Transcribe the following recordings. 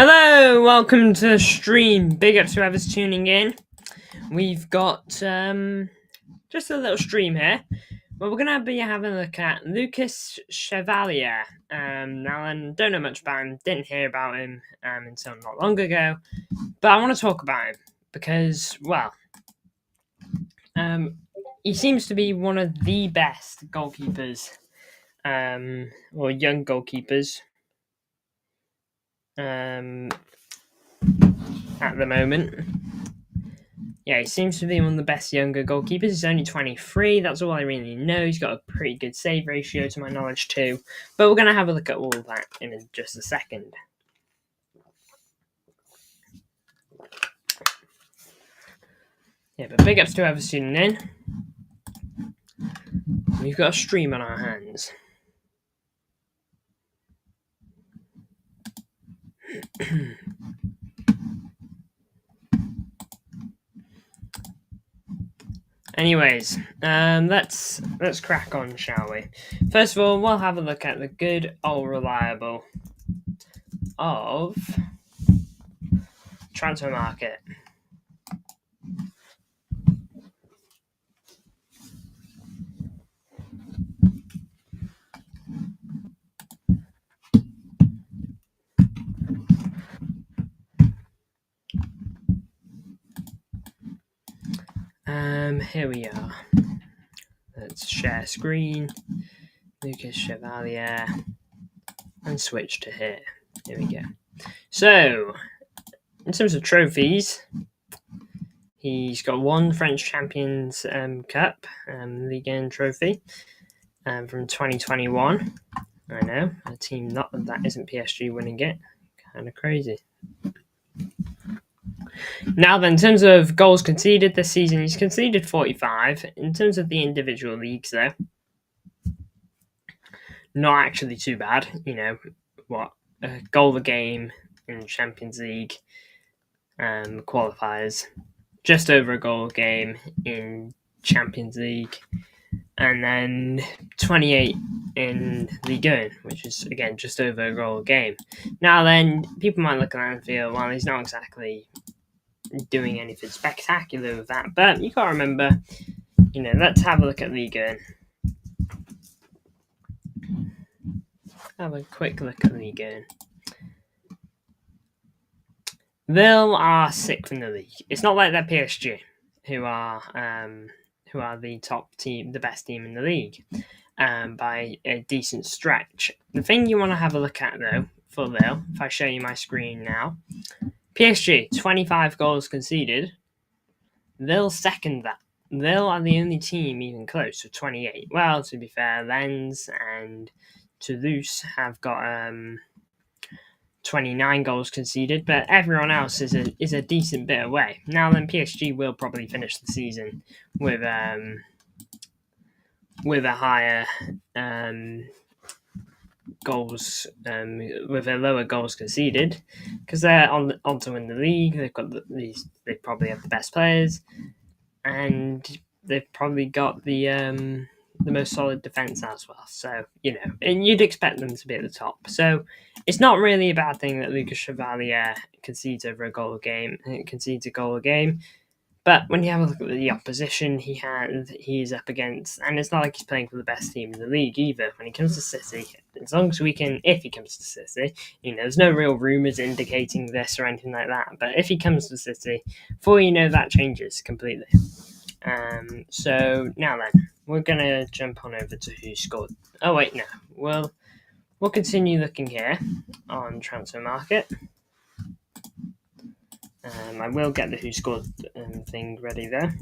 Hello, welcome to the stream. Big up to whoever's tuning in. We've got just a little stream here. Well, we're gonna be having a look at Lucas Chevalier. Now, I don't know much about him. Didn't hear about him until not long ago, but I want to talk about him because, well, he seems to be one of the best goalkeepers, or young goalkeepers, at the moment. Yeah, he seems to be one of the best younger goalkeepers. He's only 23. That's all I really know. He's got a pretty good save ratio to my knowledge too. But we're going to have a look at all of that in just a second. Yeah, but big ups to whoever's tuning in. We've got a stream on our hands. Anyways, let's crack on, shall we? First of all, we'll have a look at the good old reliable of transfer market. Here we are. Let's share screen, Lucas Chevalier, and switch to here. Here we go. So, in terms of trophies, he's got one French Champions Cup, Ligue 1 trophy from 2021. I know, a team that isn't PSG winning it. Kind of crazy. Now then, in terms of goals conceded this season, he's conceded 45. In terms of the individual leagues, though, not actually too bad. You know, a goal a game in Champions League qualifiers, just over a goal a game in Champions League, and then 28 in Ligue 1, which is, again, just over a goal a game. Now then, people might look at that and feel, well, he's not exactly doing anything spectacular with that, but you got to remember, let's have a look at Ligue 1. Have a quick look at Ligue 1. Lille are 6th in the league. It's not like they're PSG, who are the top team, the best team in the league, by a decent stretch. The thing you want to have a look at, though, for Lille, if I show you my screen now, PSG, 25 goals conceded. Lille second that. Lille are the only team even close with 28. Well, to be fair, Lens and Toulouse have got 29 goals conceded, but everyone else is a decent bit away. Now then, PSG will probably finish the season with a higher goals, with a lower goals conceded, because they're on to win the league. They probably have the best players, and they've probably got the most solid defense as well. So, and you'd expect them to be at the top. So it's not really a bad thing that Lucas Chevalier concedes a goal a game. But when you have a look at the opposition he's up against, and it's not like he's playing for the best team in the league either. When he comes to City, as long as if he comes to City, there's no real rumours indicating this or anything like that. But if he comes to City, before you know, that changes completely. So now then, we're gonna jump on over to who scored. Oh wait, no, we'll continue looking here on transfer market. I will get the who scored thing ready there.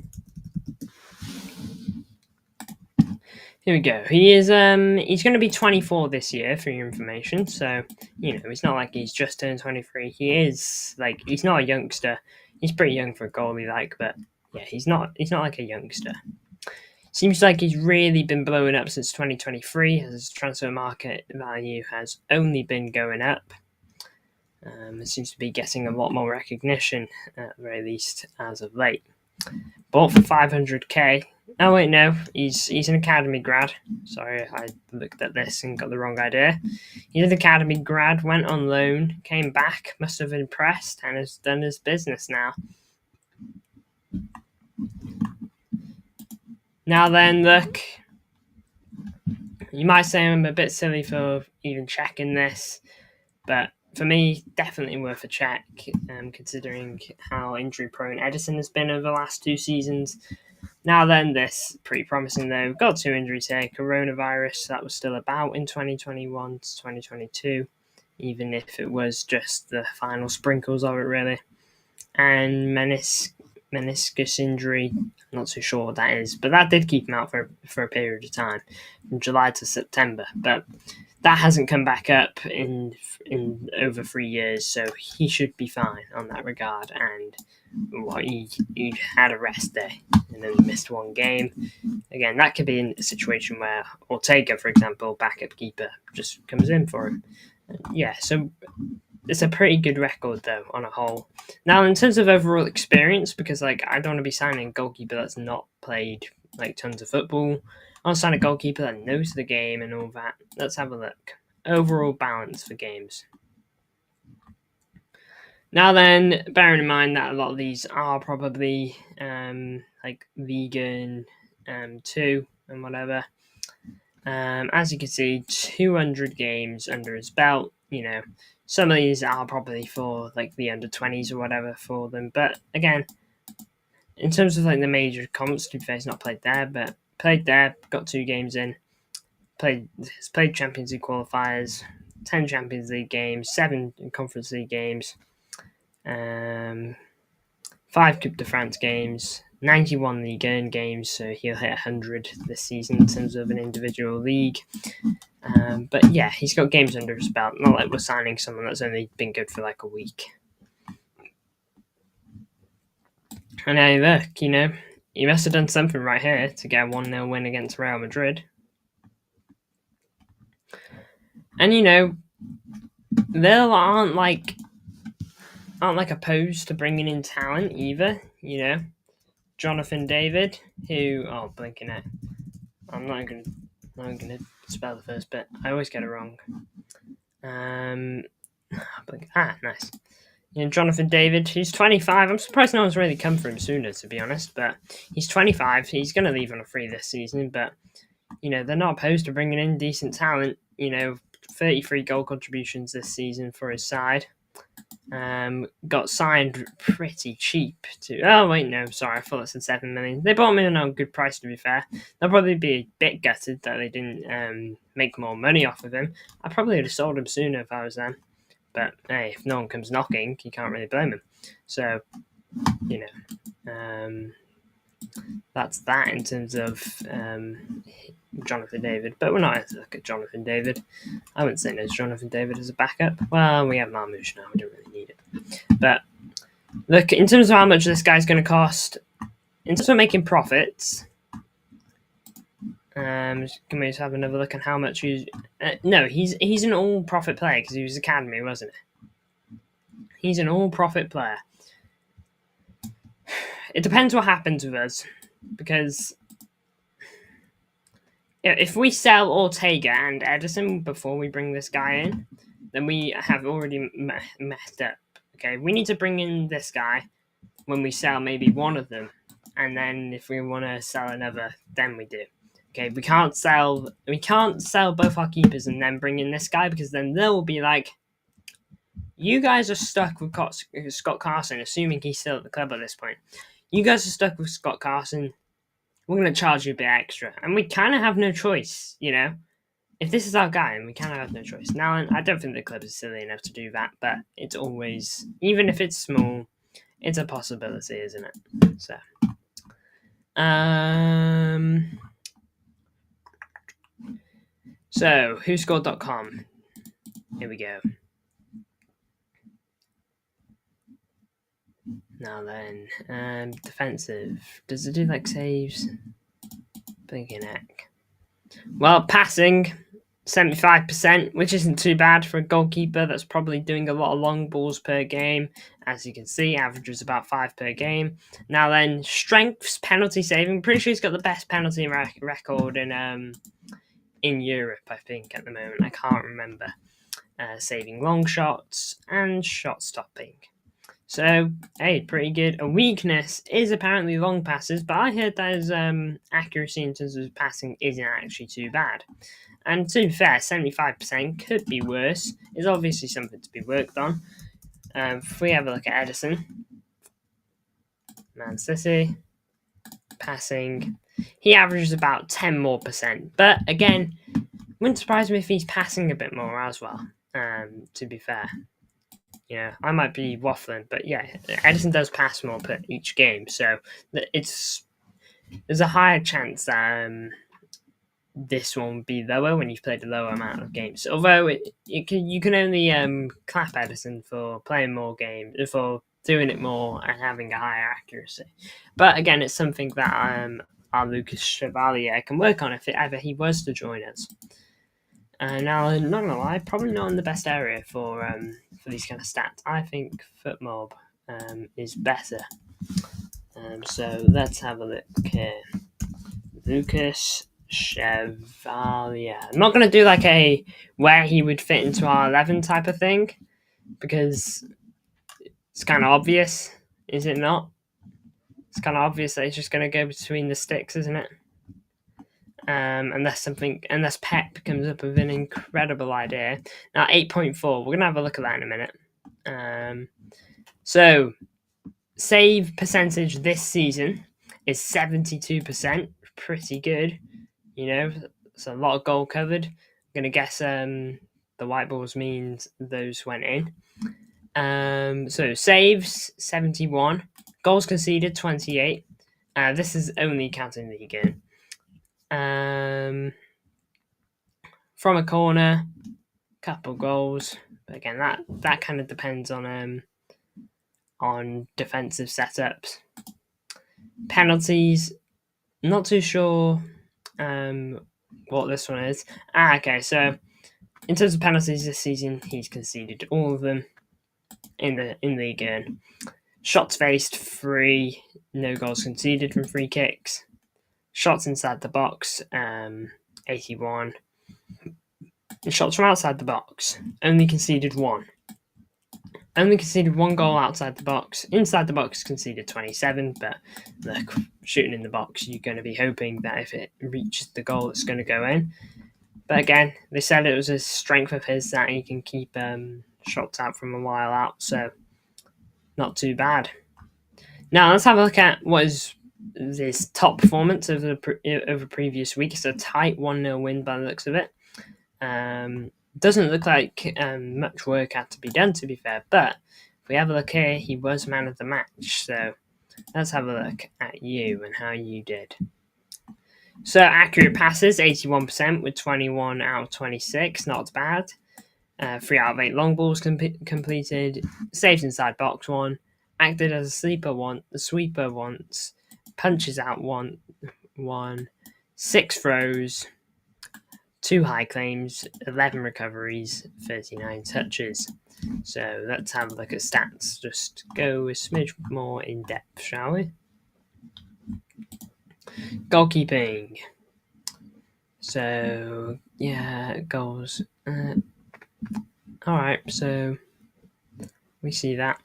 Here we go. He's going to be 24 this year, for your information. So, it's not like he's just turned 23. He is, he's not a youngster. He's pretty young for a goalie, but yeah, he's not like a youngster. Seems like he's really been blowing up since 2023, as his transfer market value has only been going up. It seems to be getting a lot more recognition, at the very least, as of late. Bought for 500k. Oh wait, no, he's an academy grad. Sorry, I looked at this and got the wrong idea. He's an academy grad, went on loan, came back, must have impressed, and has done his business now. Now then, look, you might say I'm a bit silly for even checking this, but for me, definitely worth a check, considering how injury-prone Edison has been over the last 2 seasons. Now then, this pretty promising though. Got 2 injuries here. Coronavirus, that was still about in 2021 to 2022, even if it was just the final sprinkles of it, really. And meniscus injury, not too sure what that is, but that did keep him out for a period of time, from July to September. But that hasn't come back up in over 3 years, so he should be fine on that regard. And he had a rest day and then missed 1 game. Again, that could be in a situation where Ortega, for example, backup keeper, just comes in for him. Yeah, so it's a pretty good record though on a whole. Now, in terms of overall experience, because I don't want to be signing a goalkeeper that's not played tons of football. I'll sign a goalkeeper that knows the game and all that. Let's have a look. Overall balance for games. Now then, bearing in mind that a lot of these are probably vegan 2 and whatever. As you can see, 200 games under his belt. Some of these are probably for the under 20s or whatever for them. But again, in terms of the major comps, to be fair, he's not played there, but played there, got 2 games in. Has played Champions League qualifiers, 10 Champions League games, 7 Conference League games, 5 Coupe de France games, 91 Ligue 1 games, so he'll hit 100 this season in terms of an individual league. But yeah, he's got games under his belt. Not like we're signing someone that's only been good for a week. And now look, he must have done something right here to get a 1-0 win against Real Madrid. And Lille aren't opposed to bringing in talent either. Jonathan David, who blinking it. I'm not gonna spell the first bit. I always get it wrong. Nice. Jonathan David, he's 25. I'm surprised no one's really come for him sooner, to be honest. But he's 25. He's going to leave on a free this season. But they're not opposed to bringing in decent talent. 33 goal contributions this season for his side. Got signed pretty cheap too. Oh wait, no, sorry, I thought it said 7 million. They bought him in on a good price, to be fair. They'll probably be a bit gutted that they didn't make more money off of him. I probably would have sold him sooner if I was them. But hey, if no one comes knocking, you can't really blame him. So, that's that in terms of Jonathan David. But we're not going to look at Jonathan David. I wouldn't say no to Jonathan David as a backup. Well, we have Marmouche now. We don't really need it. But look, in terms of how much this guy's going to cost, in terms of making profits, can we just have another look at how much he's... no, he's an all-profit player because he was academy, wasn't he? He's an all-profit player. It depends what happens with us, because if we sell Ortega and Edison before we bring this guy in, then we have already messed up. Okay, we need to bring in this guy when we sell maybe one of them, and then if we want to sell another, then we do. Okay, we can't sell both our keepers and then bring in this guy, because then they'll be like, you guys are stuck with Scott Carson, assuming he's still at the club at this point. You guys are stuck with Scott Carson. We're going to charge you a bit extra. And we kind of have no choice, If this is our guy, and we kind of have no choice. Now, I don't think the club is silly enough to do that, but it's always, even if it's small, it's a possibility, isn't it? So, whoscored.com. Here we go. Now then, defensive. Does it do saves? Blinking heck. Well, passing, 75%, which isn't too bad for a goalkeeper that's probably doing a lot of long balls per game as you can see, averages about 5 per game. Now then, strengths, penalty saving. Pretty sure he's got the best penalty record in Europe, I think, at the moment. I can't remember. Saving long shots and shot stopping. So, hey, pretty good. A weakness is apparently long passes, but I heard that his accuracy in terms of passing isn't actually too bad. And to be fair, 75% could be worse. It's obviously something to be worked on. If we have a look at Edison, Man City, passing, he averages about 10 more percent. But again, wouldn't surprise me if he's passing a bit more as well, to be fair. Yeah, I might be waffling, but yeah, Edison does pass more per each game, so there's a higher chance that this one will be lower when you've played a lower amount of games. Although you can only clap Edison for playing more games, for doing it more and having a higher accuracy. But again, it's something that our Lucas Chevalier can work on if ever he was to join us. Now, not gonna lie, probably not in the best area for these kind of stats. I think FootMob is better. So let's have a look here. Lucas Chevalier. I'm not gonna do like a where he would fit into our 11 type of thing, because it's kind of obvious, is it not? It's kind of obvious that he's just gonna go between the sticks, isn't it? Unless Pep comes up with an incredible idea. Now 8.4, we're gonna have a look at that in a minute. So save percentage this season is 72%, pretty good. You know, it's a lot of goal covered. I'm gonna guess the white balls means those went in. So saves 71, goals conceded 28. This is only counting the game. From a corner, couple goals. But again, that kind of depends on defensive setups. Penalties, not too sure what this one is. Okay, so in terms of penalties this season, he's conceded all of them in League 1. Shots faced 3, no goals conceded from free kicks. Shots inside the box, 81. And shots from outside the box, only conceded 1. Only conceded 1 goal outside the box. Inside the box conceded 27, but look, shooting in the box, you're going to be hoping that if it reaches the goal, it's going to go in. But again, they said it was a strength of his that he can keep shots out from a while out, so not too bad. Now let's have a look at what is this top performance over previous week. It's a tight 1-0 win by the looks of it. Doesn't look like much work had to be done, to be fair, but if we have a look here, he was man of the match. So let's have a look at you and how you did. So accurate passes, 81% with 21 out of 26, not bad. 3 out of 8 long balls completed. Saves inside box 1. Acted as a sweeper once. Punches out 1. 6 throws. 2 high claims, 11 recoveries, 39 touches. So let's have a look at stats. Just go a smidge more in depth, shall we? Goalkeeping. So, yeah, goals. Alright, so we see that.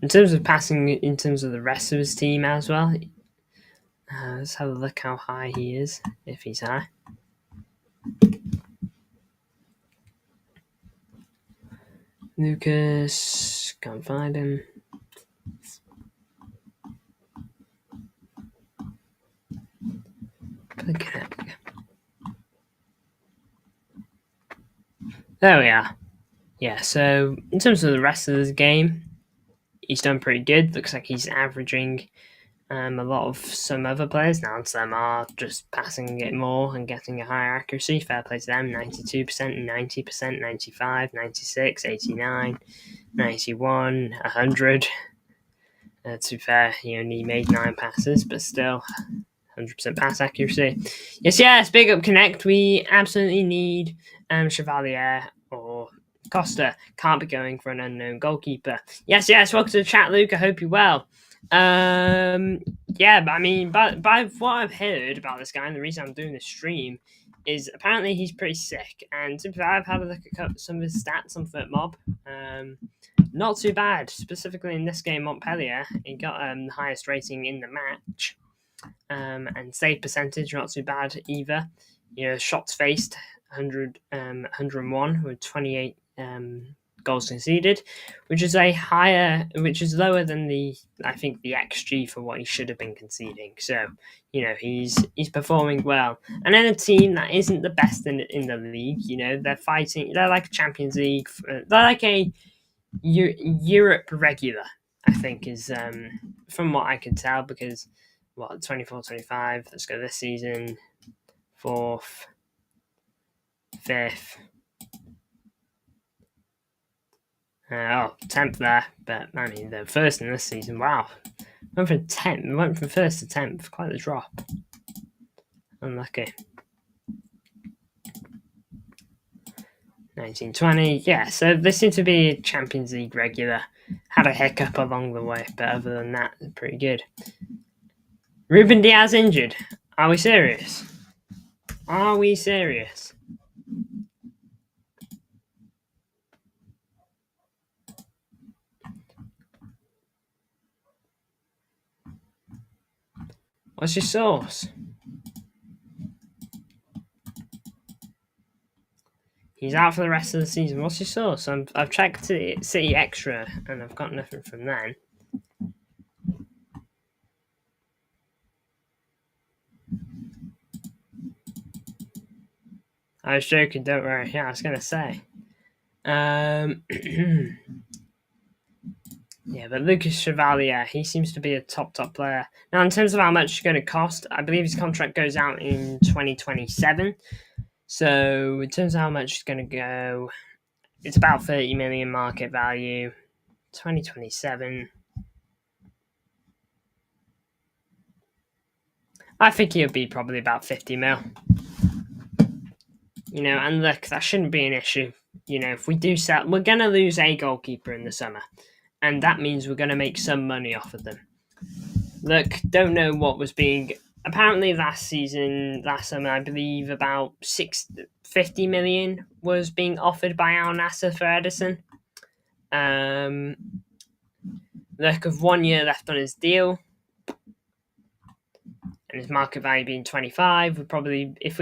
In terms of passing, in terms of the rest of his team as well, let's have a look how high he is, if he's high. Lucas, can't find him. Click it. There we are. Yeah, so in terms of the rest of this game, he's done pretty good. Looks like he's averaging a lot of some other players. Now some are just passing it more and getting a higher accuracy. Fair play to them. 92%, 90%, 95, 96, 89, 91, 100. To be fair, he only made 9 passes, but still 100% pass accuracy. Yes, big up Connect. We absolutely need Chevalier or Costa. Can't be going for an unknown goalkeeper. Yes, welcome to the chat, Luke. I hope you're well. Yeah, but I mean, by what I've heard about this guy, and the reason I'm doing this stream is apparently he's pretty sick. And I've had a look at some of his stats on FootMob. Not too bad. Specifically in this game, Montpellier, he got the highest rating in the match. And save percentage, not too bad either. Shots faced, 101 with 28 goals conceded, which is lower than the XG for what he should have been conceding. So he's performing well. And then a team that isn't the best in the league, they're fighting. They're like a Champions League. They're like a Europe regular, I think, is from what I can tell, because 24-25. Let's go this season. 4th, 5th. 10th there, but I mean the first in this season. Wow, went from 1st to 10th. Quite a drop. Unlucky. 19-20. Yeah, so they seem to be a Champions League regular. Had a hiccup along the way, but other than that, pretty good. Ruben Diaz injured. Are we serious? What's your source? He's out for the rest of the season. What's your source? I've checked City Extra and I've got nothing from them. I was joking, don't worry. Yeah, I was going to say. Yeah, but Lucas Chevalier, he seems to be a top player. Now, in terms of how much it's going to cost, I believe his contract goes out in 2027. So, in terms of how much it's going to go, it's about 30 million market value. 2027. I think he'll be probably about 50 mil. And look, that shouldn't be an issue. If we do sell, we're going to lose a goalkeeper in the summer. And that means we're going to make some money off of them. Look, don't know what was being... Apparently last summer, I believe about 50 million was being offered by Al Nassr for Edison. Look, of 1 year left on his deal, and his market value being 25, we probably, if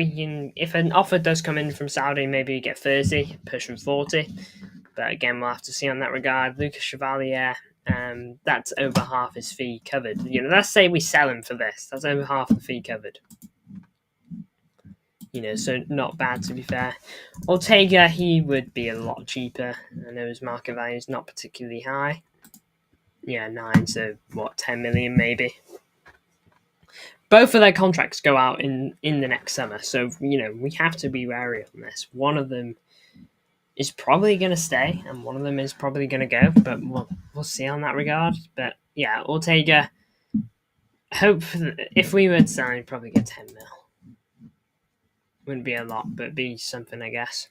an offer does come in from Saudi, maybe we get 30, pushing 40. But again, we'll have to see on that regard. Lucas Chevalier, that's over half his fee covered. Let's say we sell him for this. That's over half the fee covered. So not bad, to be fair. Ortega, he would be a lot cheaper. I know his market value is not particularly high. Yeah, 9, so 10 million maybe. Both of their contracts go out in the next summer. So, we have to be wary on this. One of them is probably going to stay, and one of them is probably going to go, but we'll see on that regard. But yeah, Ortega, if we were to sell, he'd probably get 10 mil. Wouldn't be a lot, but be something, I guess.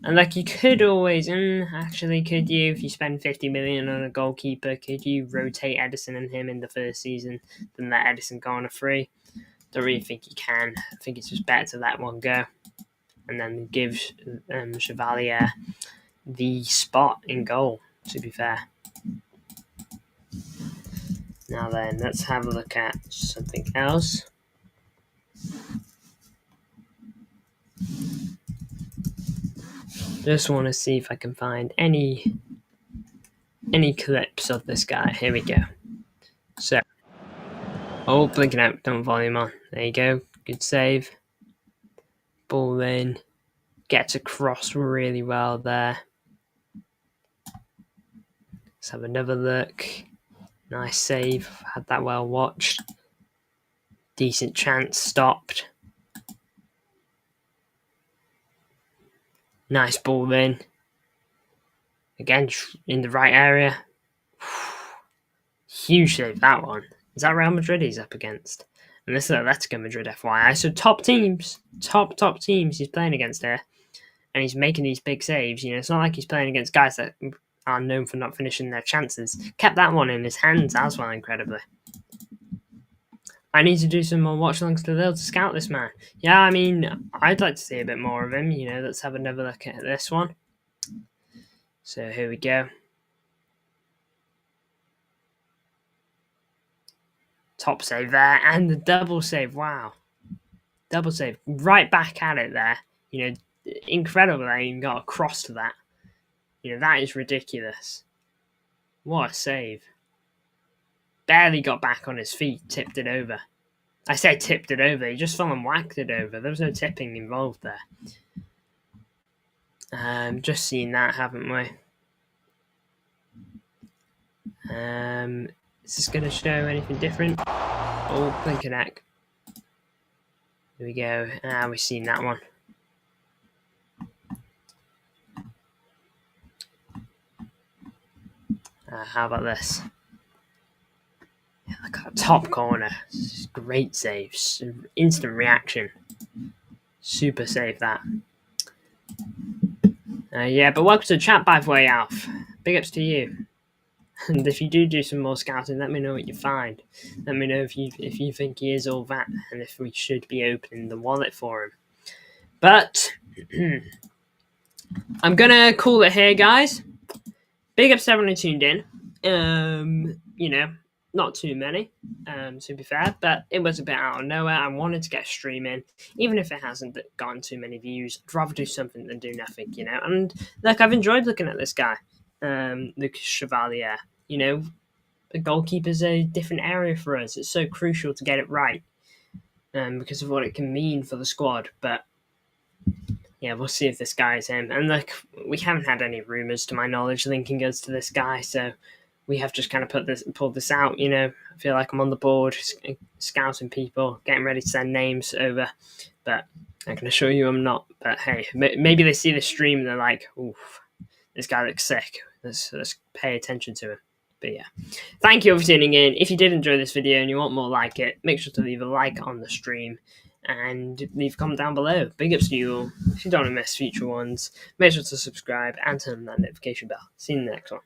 And you could always, could you, if you spend 50 million on a goalkeeper, could you rotate Edison and him in the first season, then let Edison go on a free? Don't really think you can. I think it's just better to let one go, and then give Chevalier the spot in goal, to be fair. Now then, let's have a look at something else. Just want to see if I can find any clips of this guy. Here we go. So, blinking out, don't volume on. There you go. Good save. Ball in. Gets across really well there. Let's have another look. Nice save. Had that well watched. Decent chance. Stopped. Nice ball in. Again, in the right area. Huge save, that one. Is that Real Madrid he's up against? And this is Atletico Madrid, FYI. So top teams. Top teams he's playing against here. and he's making these big saves. You know, it's not like he's playing against guys that are known for not finishing their chances. Kept that one in his hands as well, incredibly. I need to do some more watch-alongs to Lille to scout this man. Yeah, I mean, I'd like to see a bit more of him. You know, let's have another look at this one. So here we go. Top save there, and the double save. Wow. Double save. Right back at it there. You know, incredible that he even got across to that. You know, that is ridiculous. What a save. Barely got back on his feet, tipped it over. I say tipped it over, he just fell and whacked it over. There was no tipping involved there. Just seen that, haven't we? Is this going to show anything different? Oh, blinking heck. Here we go. We've seen that one. How about this? Yeah, look at that top corner. Great saves. Instant reaction. Super save that. Yeah, but welcome to the chat, by the way, Alf. Big ups to you. And if you do some more scouting, let me know what you find. Let me know if you think he is all that, and if we should be opening the wallet for him. But I'm gonna call it here, guys. Big ups to everyone who tuned in. You know, not too many, to be fair, but it was a bit out of nowhere. I wanted to get a stream in, even if it hasn't gotten too many views. I'd rather do something than do nothing, you know. And look, I've enjoyed looking at this guy, the Chevalier. You know, the goalkeeper's a different area for us. It's so crucial to get it right, because of what it can mean for the squad. But yeah, we'll see if this guy is him. And look, we haven't had any rumours, to my knowledge, linking us to this guy, so we have just kind of pulled this out. You know, I feel like I'm on the board, scouting people, getting ready to send names over. But I can assure you I'm not. But hey, maybe they see the stream and they're like, oof, this guy looks sick. Let's pay attention to him. But yeah, thank you all for tuning in. If you did enjoy this video and you want more like it, make sure to leave a like on the stream and leave a comment down below. Big ups to you all. If you don't want to miss future ones, make sure to subscribe and turn on that notification bell. See you in the next one.